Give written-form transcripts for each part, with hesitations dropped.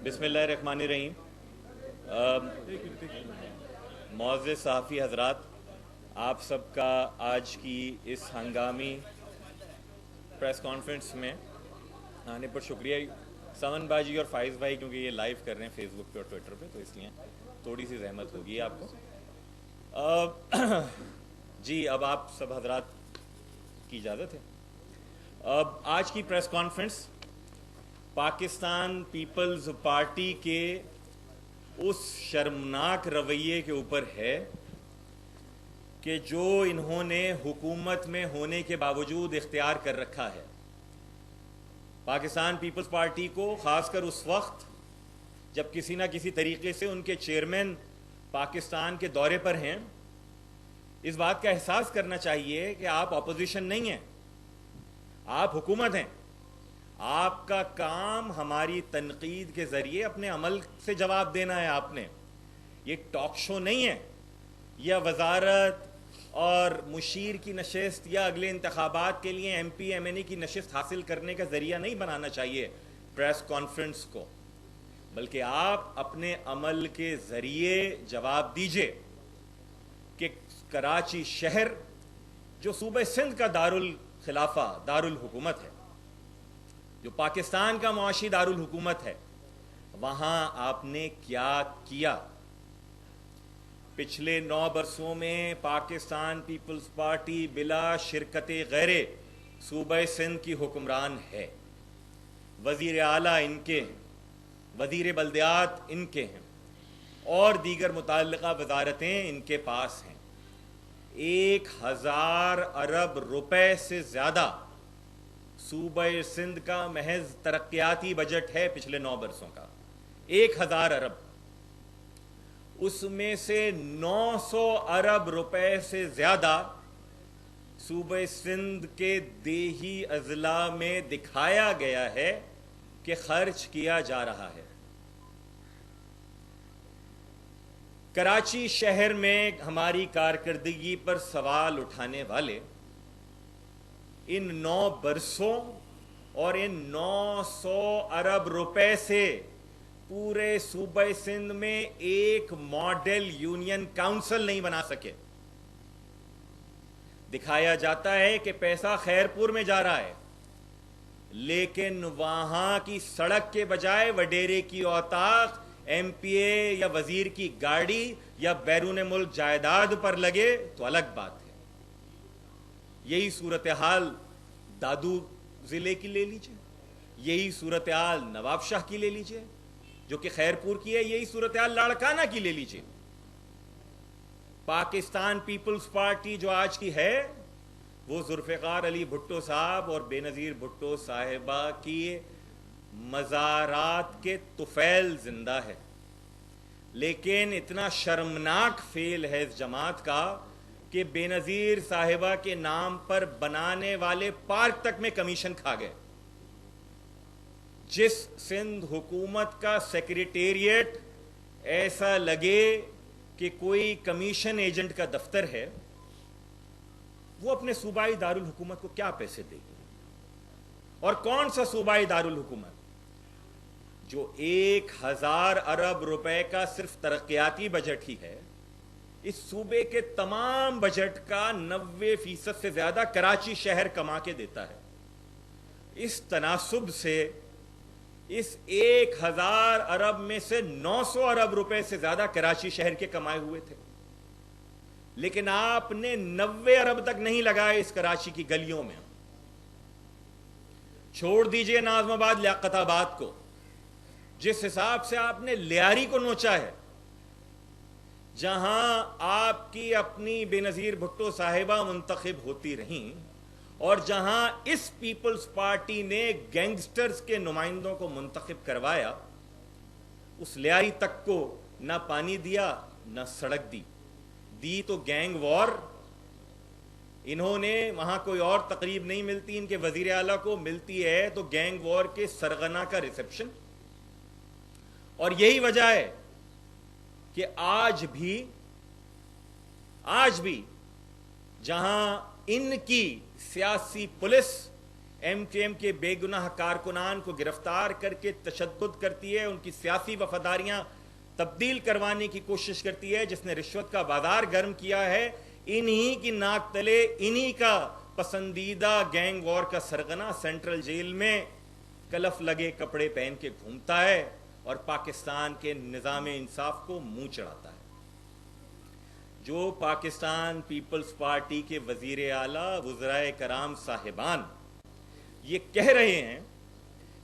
بسم اللہ الرحمن الرحیم. معزز صحافی حضرات، آپ سب کا آج کی اس ہنگامی پریس کانفرنس میں آنے پر شکریہ. سمن باجی اور فائز بھائی کیونکہ یہ لائیو کر رہے ہیں فیس بک پہ اور ٹویٹر پہ، تو اس لیے تھوڑی سی زحمت ہوگی آپ کو. جی اب آپ سب حضرات کی اجازت ہے. اب آج کی پریس کانفرنس پاکستان پیپلز پارٹی کے اس شرمناک رویے کے اوپر ہے کہ جو انہوں نے حکومت میں ہونے کے باوجود اختیار کر رکھا ہے. پاکستان پیپلز پارٹی کو خاص کر اس وقت جب کسی نہ کسی طریقے سے ان کے چیئرمین پاکستان کے دورے پر ہیں، اس بات کا احساس کرنا چاہیے کہ آپ اپوزیشن نہیں ہیں، آپ حکومت ہیں. آپ کا کام ہماری تنقید کے ذریعے اپنے عمل سے جواب دینا ہے. آپ نے یہ ٹاک شو نہیں ہے یا وزارت اور مشیر کی نشست یا اگلے انتخابات کے لیے ایم پی ایم این ای کی نشست حاصل کرنے کا ذریعہ نہیں بنانا چاہیے پریس کانفرنس کو، بلکہ آپ اپنے عمل کے ذریعے جواب دیجئے کہ کراچی شہر جو صوبہ سندھ کا دارالخلافہ دارالحکومت ہے، جو پاکستان کا معاشی دارالحکومت ہے، وہاں آپ نے کیا کیا. پچھلے 9 برسوں میں پاکستان پیپلز پارٹی بلا شرکت غیر صوبہ سندھ کی حکمران ہے. وزیر اعلیٰ ان کے ہیں، وزیر بلدیات ان کے ہیں، اور دیگر متعلقہ وزارتیں ان کے پاس ہیں. 1000 ارب روپے سے زیادہ صوبہ سندھ کا محض ترقیاتی بجٹ ہے پچھلے 9 برسوں کا. 1000 ارب، اس میں سے 900 ارب روپے سے زیادہ صوبہ سندھ کے دیہی اضلاع میں دکھایا گیا ہے کہ خرچ کیا جا رہا ہے. کراچی شہر میں ہماری کارکردگی پر سوال اٹھانے والے ان 9 برسوں اور ان 900 ارب روپے سے پورے صوبہ سندھ میں ایک ماڈل یونین کاؤنسل نہیں بنا سکے. دکھایا جاتا ہے کہ پیسہ خیرپور میں جا رہا ہے، لیکن وہاں کی سڑک کے بجائے وڈیرے کی اوطاق ایم پی اے یا وزیر کی گاڑی یا بیرون ملک جائیداد پر لگے تو الگ بات ہے. یہی صورتحال دادو ضلع کی لے لیجئے، یہی صورتحال نواب شاہ کی لے لیجئے جو کہ خیرپور کی ہے، یہی صورتحال لاڑکانہ کی لے لیجئے. پاکستان پیپلز پارٹی جو آج کی ہے وہ ذوالفقار علی بھٹو صاحب اور بے نظیر بھٹو صاحبہ کی مزارات کے طفیل زندہ ہے. لیکن اتنا شرمناک فیل ہے اس جماعت کا کہ بے نظیر صاحبہ کے نام پر بنانے والے پارک تک میں کمیشن کھا گئے. جس سندھ حکومت کا سیکریٹریٹ ایسا لگے کہ کوئی کمیشن ایجنٹ کا دفتر ہے، وہ اپنے صوبائی دارالحکومت کو کیا پیسے دے گی؟ اور کون سا صوبائی دارالحکومت جو 1000 ارب روپے کا صرف ترقیاتی بجٹ ہی ہے، اس صوبے کے تمام بجٹ کا 90% سے زیادہ کراچی شہر کما کے دیتا ہے. اس تناسب سے اس 1000 ارب میں سے 900 ارب روپے سے زیادہ کراچی شہر کے کمائے ہوئے تھے، لیکن آپ نے 90 ارب تک نہیں لگائے اس کراچی کی گلیوں میں. چھوڑ دیجئے ناظم آباد لیاقت آباد کو، جس حساب سے آپ نے لیاری کو نوچا ہے، جہاں آپ کی اپنی بے نظیر بھٹو صاحبہ منتخب ہوتی رہیں اور جہاں اس پیپلز پارٹی نے گینگسٹرز کے نمائندوں کو منتخب کروایا، اس لیاری تک کو نہ پانی دیا نہ سڑک دی تو گینگ وار. انہوں نے وہاں کوئی اور تقریب نہیں ملتی ان کے وزیر اعلیٰ کو، ملتی ہے تو گینگ وار کے سرغنہ کا ریسپشن. اور یہی وجہ ہے کہ آج بھی جہاں ان کی سیاسی پولیس ایم کیو ایم کے بے گناہ کارکنان کو گرفتار کر کے تشدد کرتی ہے، ان کی سیاسی وفاداریاں تبدیل کروانے کی کوشش کرتی ہے، جس نے رشوت کا بازار گرم کیا ہے، انہی کی ناک تلے انہی کا پسندیدہ گینگ وار کا سرغنہ سینٹرل جیل میں کلف لگے کپڑے پہن کے گھومتا ہے اور پاکستان کے نظام انصاف کو منہ چڑھاتا ہے۔ جو پاکستان پیپلز پارٹی کے وزیر اعلیٰ وزرائے کرام صاحبان یہ کہہ رہے ہیں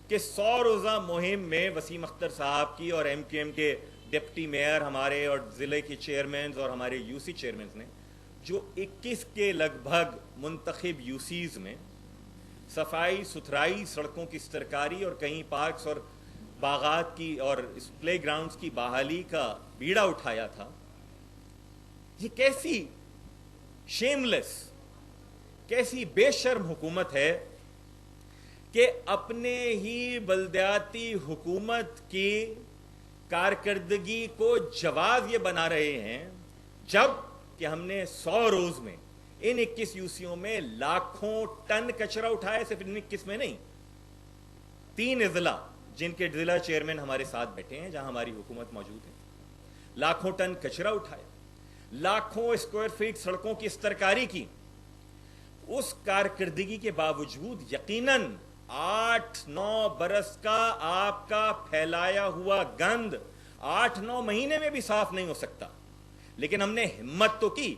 کہ 100 روزہ مہم میں وسیم اختر صاحب کی اور ایم کیو ایم کے ڈپٹی میئر ہمارے اور ضلع کے چیئرمینز اور ہمارے یو سی چیئرمینز نے جو 21 کے لگ بھگ منتخب یو سیز میں صفائی ستھرائی، سڑکوں کی سرکاری اور کہیں پارکس اور باغات کی اور پلے گراؤنڈز کی بحالی کا بیڑا اٹھایا تھا، یہ کیسی شیملیس، کیسی بے شرم حکومت ہے کہ اپنے ہی بلدیاتی حکومت کی کارکردگی کو جواز یہ بنا رہے ہیں، جب کہ ہم نے 100 روز میں ان 21 یوسیوں میں لاکھوں ٹن کچرا اٹھایا، صرف ان 21 میں نہیں، 3 اضلاع جن کے ضلع چیئرمین ہمارے ساتھ بیٹھے ہیں جہاں ہماری حکومت موجود ہے، لاکھوں ٹن کچرا اٹھایا، لاکھوں اسکوائر فیٹ سڑکوں کی استرکاری کی۔ اس کارکردگی کے باوجود یقیناً 8-9 برس کا آپ کا پھیلایا ہوا گند 8-9 مہینے میں بھی صاف نہیں ہو سکتا، لیکن ہم نے ہمت تو کی،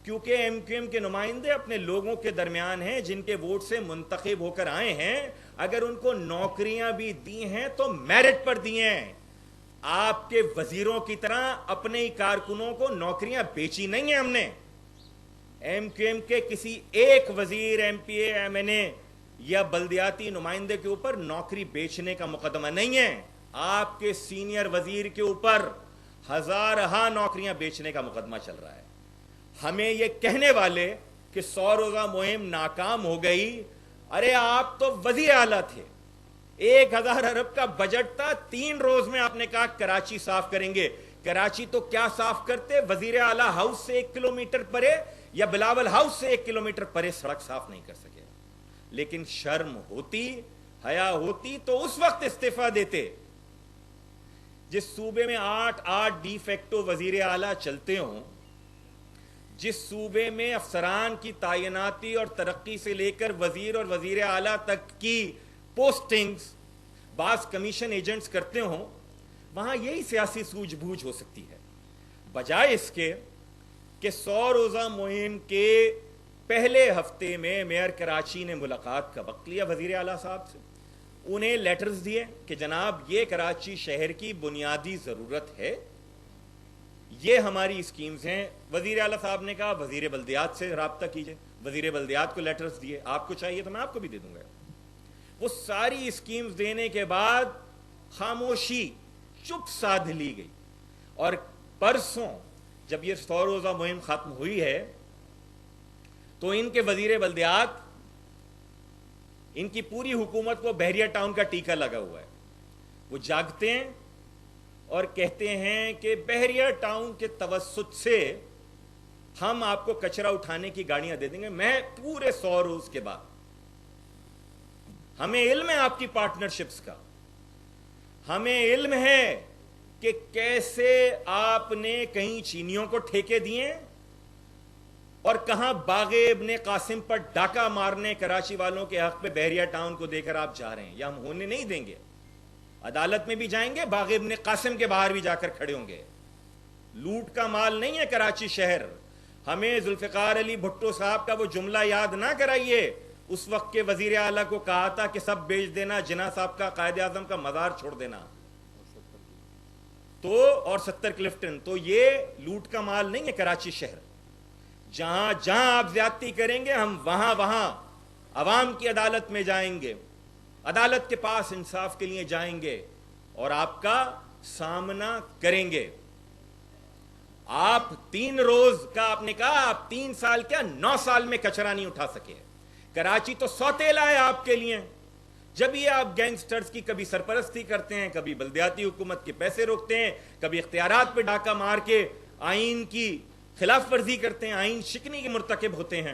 کیونکہ ایم کیو ایم کے نمائندے اپنے لوگوں کے درمیان ہیں جن کے ووٹ سے منتخب ہو کر آئے ہیں، اگر ان کو نوکریاں بھی دی ہیں تو میرٹ پر دی ہیں۔ آپ کے وزیروں کی طرح اپنے ہی کارکنوں کو نوکریاں بیچی نہیں ہیں ہم نے۔ ایم کیو ایم کے کسی ایک وزیر، ایم پی اے، ایم این اے یا بلدیاتی نمائندے کے اوپر نوکری بیچنے کا مقدمہ نہیں ہے، آپ کے سینئر وزیر کے اوپر ہزارہا نوکریاں بیچنے کا مقدمہ چل رہا ہے۔ ہمیں یہ کہنے والے کہ 100 روزہ مہم ناکام ہو گئی، ارے آپ تو وزیر اعلیٰ تھے، 1000 ارب کا بجٹ تھا، 3 روز میں آپ نے کہا کراچی صاف کریں گے۔ کراچی تو کیا صاف کرتے، وزیر اعلیٰ ہاؤس سے 1 کلومیٹر پرے یا بلاول ہاؤس سے 1 کلومیٹر پرے سڑک صاف نہیں کر سکے۔ لیکن شرم ہوتی، حیا ہوتی تو اس وقت استعفیٰ دیتے۔ جس صوبے میں 8 ڈی فیکٹو وزیر اعلیٰ چلتے ہوں، جس صوبے میں افسران کی تعیناتی اور ترقی سے لے کر وزیر اور وزیر اعلیٰ تک کی پوسٹنگز بعض کمیشن ایجنٹس کرتے ہوں، وہاں یہی سیاسی سوجھ بوجھ ہو سکتی ہے، بجائے اس کے کہ 100 روزہ مہم کے پہلے ہفتے میں میئر کراچی نے ملاقات کا وقت لیا وزیر اعلیٰ صاحب سے، انہیں لیٹرز دیے کہ جناب یہ کراچی شہر کی بنیادی ضرورت ہے، یہ ہماری اسکیمز ہیں۔ وزیر اعلیٰ صاحب نے کہا وزیر بلدیات سے رابطہ کیجئے، وزیر بلدیات کو لیٹرز دیے، آپ کو چاہیے تو میں آپ کو بھی دے دوں گا۔ وہ ساری اسکیمز دینے کے بعد خاموشی، چپ سادھ لی گئی، اور پرسوں جب یہ 100 روزہ مہم ختم ہوئی ہے تو ان کے وزیر بلدیات، ان کی پوری حکومت کو بحریہ ٹاؤن کا ٹیکہ لگا ہوا ہے، وہ جاگتے ہیں اور کہتے ہیں کہ بحریہ ٹاؤن کے توسط سے ہم آپ کو کچرا اٹھانے کی گاڑیاں دے دیں گے۔ میں پورے 100 روز کے بعد، ہمیں علم ہے آپ کی پارٹنرشپس کا، ہمیں علم ہے کہ کیسے آپ نے کہیں چینیوں کو ٹھیکے دیے اور کہاں باغ ابن قاسم پر ڈاکہ مارنے کراچی والوں کے حق پہ بحریہ ٹاؤن کو دے کر آپ جا رہے ہیں۔ یہ ہم ہونے نہیں دیں گے، عدالت میں بھی جائیں گے، باغ ابن قاسم کے باہر بھی جا کر کھڑے ہوں گے۔ لوٹ کا مال نہیں ہے کراچی شہر۔ ہمیں ذوالفقار علی بھٹو صاحب کا وہ جملہ یاد نہ کرائیے، اس وقت کے وزیر اعلیٰ کو کہا تھا کہ سب بیچ دینا، جناح صاحب کا، قائد اعظم کا مزار چھوڑ دینا، تو اور 70 کلفٹن، تو یہ لوٹ کا مال نہیں ہے کراچی شہر۔ جہاں جہاں آپ زیادتی کریں گے ہم وہاں عوام کی عدالت میں جائیں گے، عدالت کے پاس انصاف کے لیے جائیں گے اور آپ کا سامنا کریں گے۔ آپ 3 روز کا آپ نے کہا، آپ 3 سال کیا 9 سال میں کچرا نہیں اٹھا سکے۔ کراچی تو سوتیلا ہے آپ کے لیے، جب یہ آپ گینگسٹرز کی کبھی سرپرستی کرتے ہیں، کبھی بلدیاتی حکومت کے پیسے روکتے ہیں، کبھی اختیارات پہ ڈاکہ مار کے آئین کی خلاف ورزی کرتے ہیں، آئین شکنی کے مرتکب ہوتے ہیں،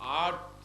8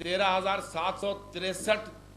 13,763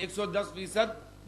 110%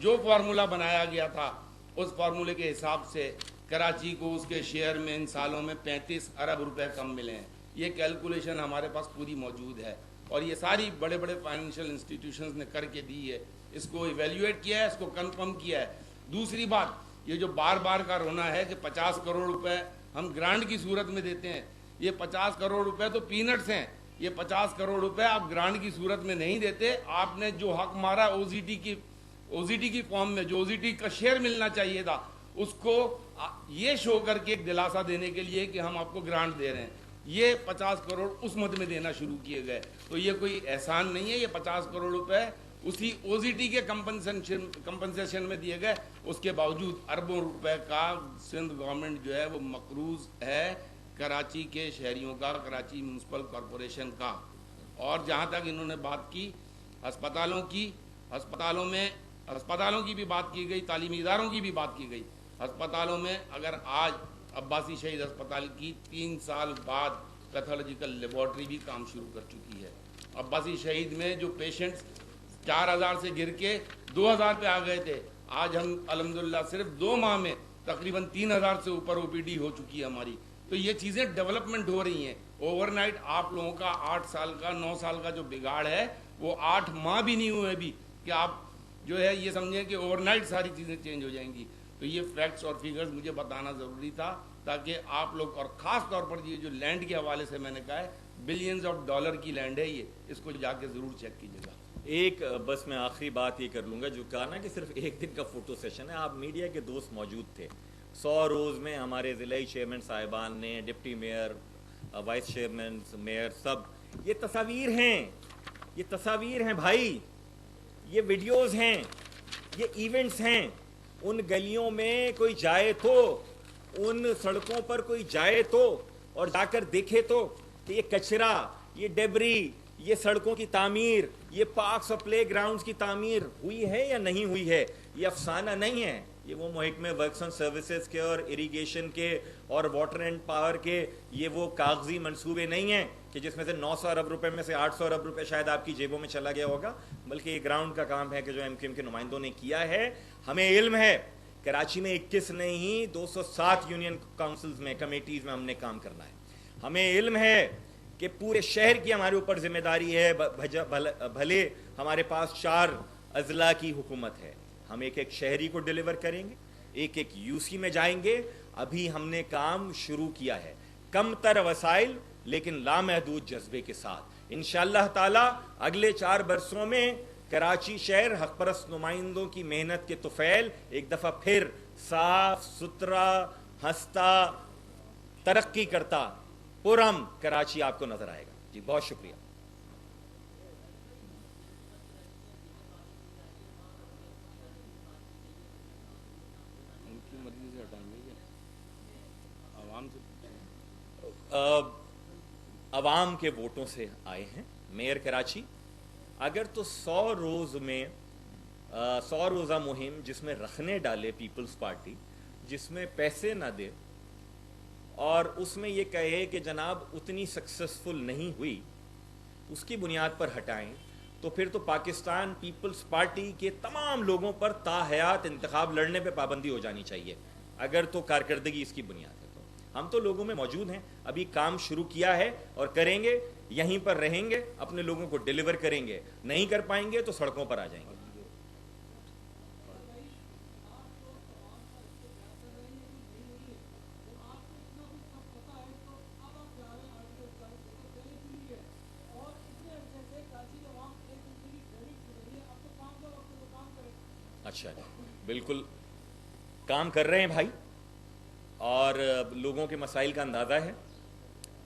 جو فارمولا بنایا گیا تھا اس فارمولے کے حساب سے کراچی کو اس کے شیئر میں ان سالوں میں 35 ارب روپے کم ملے ہیں. یہ کیلکولیشن ہمارے پاس پوری موجود ہے اور یہ ساری بڑے بڑے فائنینشیل انسٹیٹیوشنز نے کر کے دی ہے, اس کو ایویلیویٹ کیا ہے, اس کو کنفرم کیا ہے. دوسری بات یہ جو بار بار کا رونا ہے کہ 50 کروڑ روپے ہم گرانٹ کی صورت میں دیتے ہیں, یہ 50 کروڑ روپے تو پینٹس ہیں. یہ 50 کروڑ روپے آپ گرانٹ کی صورت میں نہیں دیتے, آپ نے جو حق مارا او زی ٹی کی فارم میں, جو او زی ٹی کا شیئر ملنا چاہیے تھا, اس کو یہ شو کر کے ایک دلاسا دینے کے لیے کہ ہم آپ کو گرانٹ دے رہے ہیں, یہ 50 کروڑ اس مد میں دینا شروع کیے گئے. تو یہ کوئی احسان نہیں ہے, یہ 50 کروڑ روپے اسی او زی ٹی کے کمپنسیشن میں دیے گئے. اس کے باوجود اربوں روپے کا سندھ گورنمنٹ جو ہے وہ مقروض ہے کراچی کے شہریوں کا, کراچی میونسپل کارپوریشن کا. اور جہاں تک انہوں نے بات کی ہسپتالوں کی, ہسپتالوں کی بھی بات کی گئی, تعلیمی اداروں کی بھی بات کی گئی. ہسپتالوں میں اگر آج عباسی شہید ہسپتال کی 3 سال بعد پیتھولوجیکل لیبارٹری بھی کام شروع کر چکی ہے. عباسی شہید میں جو پیشنٹس 4000 سے گر کے 2000 پہ آ گئے تھے, آج ہم الحمدللہ صرف 2 ماہ میں تقریباً 3000 سے اوپر او پی ڈی ہو چکی ہے ہماری. تو یہ چیزیں ڈیولپمنٹ ہو رہی ہیں. اوور نائٹ آپ لوگوں کا 8 سال کا 9 سال کا جو بگاڑ ہے وہ 8 ماہ بھی نہیں ہوئے ابھی کہ آپ جو ہے یہ سمجھیں کہ اوور نائٹ ساری چیزیں چینج ہو جائیں گی. تو یہ فیکٹس اور فیگرز مجھے بتانا ضروری تھا تاکہ آپ لوگ, اور خاص طور پر یہ جو لینڈ کے حوالے سے میں نے کہا ہے بلینز آف ڈالر کی لینڈ ہے, یہ اس کو جا کے ضرور چیک کیجیے گا. ایک بس میں آخری بات یہ کر لوں گا, جو کہا نا کہ صرف ایک دن کا فوٹو سیشن ہے, آپ میڈیا کے دوست موجود تھے. 100 روز میں ہمارے ضلعی چیئرمین صاحبان نے, deputy mayor, vice chairman, mayor, سب یہ تصاویر ہیں, یہ تصاویر ہیں بھائی, یہ ویڈیوز ہیں, یہ ایونٹس ہیں. ان گلیوں میں کوئی جائے تو, ان سڑکوں پر کوئی جائے تو اور جا کر دیکھے تو کہ یہ کچرا, یہ ڈیبری, یہ سڑکوں کی تعمیر, یہ پارکس اور پلے گراؤنڈز کی تعمیر ہوئی ہے یا نہیں ہوئی ہے. یہ افسانہ نہیں ہے, یہ وہ محکمے ورکس اینڈ سروسز کے اور اریگیشن کے اور واٹر اینڈ پاور کے یہ وہ کاغذی منصوبے نہیں ہیں کہ جس میں سے 900 ارب روپے میں سے 800 ارب روپے شاید آپ کی جیبوں میں چلا گیا ہوگا, بلکہ یہ گراؤنڈ کا کام ہے کہ جو ایم کیو ایم کے نمائندوں نے کیا ہے. ہمیں علم ہے کراچی میں 21 نہیں 207 یونین کاؤنسلز میں, کمیٹیز میں ہم نے کام کرنا ہے. ہمیں علم ہے کہ پورے شہر کی ہمارے اوپر ذمہ داری ہے, بھلے ہمارے پاس 4 اضلاع کی حکومت ہے, ہم ایک ایک شہری کو ڈیلیور کریں گے, ایک ایک یو سی میں جائیں گے. ابھی ہم نے کام شروع کیا ہے, کم تر وسائل لیکن لامحدود جذبے کے ساتھ. انشاءاللہ تعالی اگلے 4 برسوں میں کراچی شہر حق پرست نمائندوں کی محنت کے طفیل ایک دفعہ پھر صاف ستھرا, ہنستا, ترقی کرتا, پرام کراچی آپ کو نظر آئے گا. جی بہت شکریہ. عوام کے ووٹوں سے آئے ہیں میئر کراچی. اگر تو 100 روز میں 100 روزہ مہم جس میں رکھنے ڈالے پیپلز پارٹی, جس میں پیسے نہ دے اور اس میں یہ کہے کہ جناب اتنی سکسیسفل نہیں ہوئی, اس کی بنیاد پر ہٹائیں, تو پھر تو پاکستان پیپلز پارٹی کے تمام لوگوں پر تاحیات انتخاب لڑنے پہ پابندی ہو جانی چاہیے اگر تو کارکردگی اس کی بنیاد ہے. ہم تو لوگوں میں موجود ہیں, ابھی کام شروع کیا ہے اور کریں گے, یہیں پر رہیں گے, اپنے لوگوں کو ڈیلیور کریں گے. نہیں کر پائیں گے تو سڑکوں پر آ جائیں گے. اچھا بالکل کام کر رہے ہیں بھائی, اور لوگوں کے مسائل کا اندازہ ہے.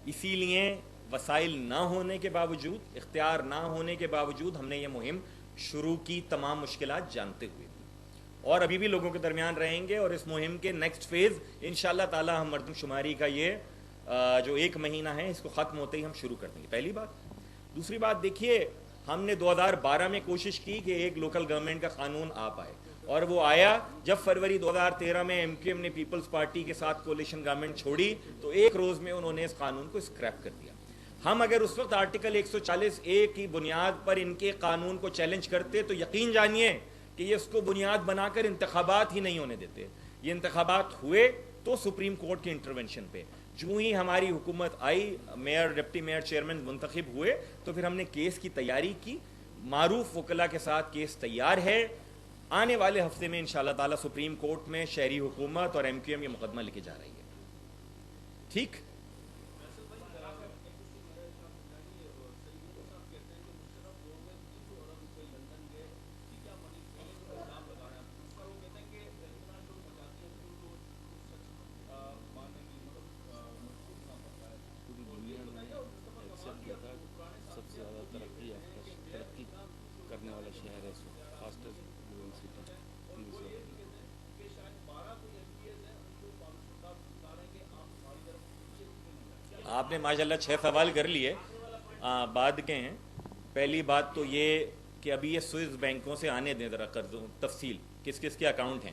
اسی لیے وسائل نہ ہونے کے باوجود, اختیار نہ ہونے کے باوجود ہم نے یہ مہم شروع کی, تمام مشکلات جانتے ہوئے, اور ابھی بھی لوگوں کے درمیان رہیں گے. اور اس مہم کے نیکسٹ فیز انشاءاللہ تعالی ہم مردم شماری کا یہ جو 1 مہینہ ہے اس کو ختم ہوتے ہی ہم شروع کر دیں گے. پہلی بات. دوسری بات دیکھیے, ہم نے 2012 میں کوشش کی کہ ایک لوکل گورنمنٹ کا قانون آ پائے, اور وہ آیا جب فروری 2013 میں ایم کیو ایم نے پیپلز پارٹی کے ساتھ کولیشن گورنمنٹ چھوڑی تو 1 روز میں انہوں نے اس قانون کو اسکریپ کر دیا. ہم اگر اس وقت آرٹیکل 140A کی بنیاد پر ان کے قانون کو چیلنج کرتے تو یقین جانیے کہ یہ اس کو بنیاد بنا کر انتخابات ہی نہیں ہونے دیتے. یہ انتخابات ہوئے تو سپریم کورٹ کے انٹرونشن پہ. جو ہی ہماری حکومت آئی, میئر ڈپٹی میئر چیئرمین منتخب ہوئے, تو پھر ہم نے کیس کی تیاری کی. معروف وکلاء کے ساتھ کیس تیار ہے. آنے والے ہفتے میں انشاءاللہ تعالیٰ سپریم کورٹ میں شہری حکومت اور ایم کیو ایم یہ مقدمہ لے کے جا رہی ہے. ٹھیک. سب سے زیادہ ترقی کرنے والا شہر ہے, فاسٹسٹ گروئنگ سٹی. آپ نے ماشاءاللہ 6 سوال کر لیے, بعد کے ہیں. پہلی بات تو یہ کہ ابھی یہ سوئس بینکوں سے آنے دیں ذرا قرضوں تفصیل کس کس کے اکاؤنٹ ہیں.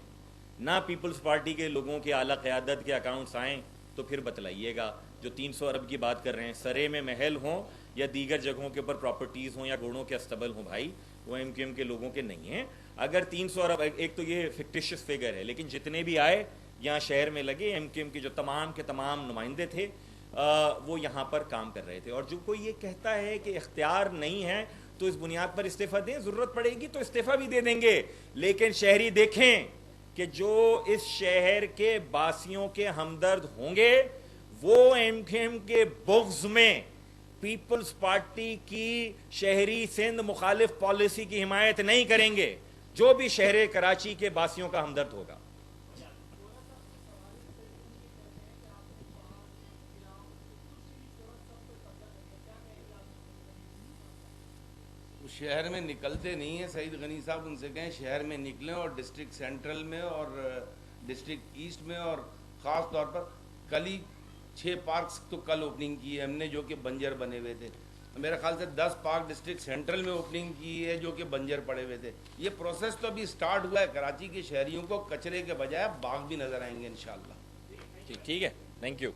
نہ پیپلز پارٹی کے لوگوں کے اعلیٰ قیادت کے اکاؤنٹس آئیں تو پھر بتلائیے گا. جو 300 ارب کی بات کر رہے ہیں, سرے میں محل ہوں یا دیگر جگہوں کے اوپر پراپرٹیز ہوں یا گھوڑوں کے استبل ہوں, بھائی وہ ایم کیو ایم کے لوگوں کے نہیں ہیں. اگر 300 ارب, ایک تو یہ فکٹیشیس فگر ہے, لیکن جتنے بھی آئے یہاں شہر میں لگے, ایم کیو ایم کے جو تمام کے تمام نمائندے تھے وہ یہاں پر کام کر رہے تھے. اور جو کوئی یہ کہتا ہے کہ اختیار نہیں ہے تو اس بنیاد پر استعفیٰ دیں, ضرورت پڑے گی تو استعفیٰ بھی دے دیں گے. لیکن شہری دیکھیں کہ جو اس شہر کے باسیوں کے ہمدرد ہوں گے وہ ایم کیو ایم کے بغض میں پیپلز پارٹی کی شہری سندھ مخالف پالیسی کی حمایت نہیں کریں گے, جو بھی شہر کراچی کے باسیوں کا ہمدرد ہوگا. شہر میں نکلتے نہیں ہیں. سعید غنی صاحب ان سے کہیں شہر میں نکلیں, اور ڈسٹرکٹ سینٹرل میں اور ڈسٹرکٹ ایسٹ میں, اور خاص طور پر کل ہی 6 پارکس تو کل اوپننگ کی ہے ہم نے جو کہ بنجر بنے ہوئے تھے. میرے خیال سے 10 پارک ڈسٹرکٹ سینٹرل میں اوپننگ کی ہے جو کہ بنجر پڑے ہوئے تھے. یہ پروسیس تو ابھی سٹارٹ ہوا ہے. کراچی کے شہریوں کو کچرے کے بجائے باغ بھی نظر آئیں گے انشاءاللہ. ٹھیک ہے, تھینک یو.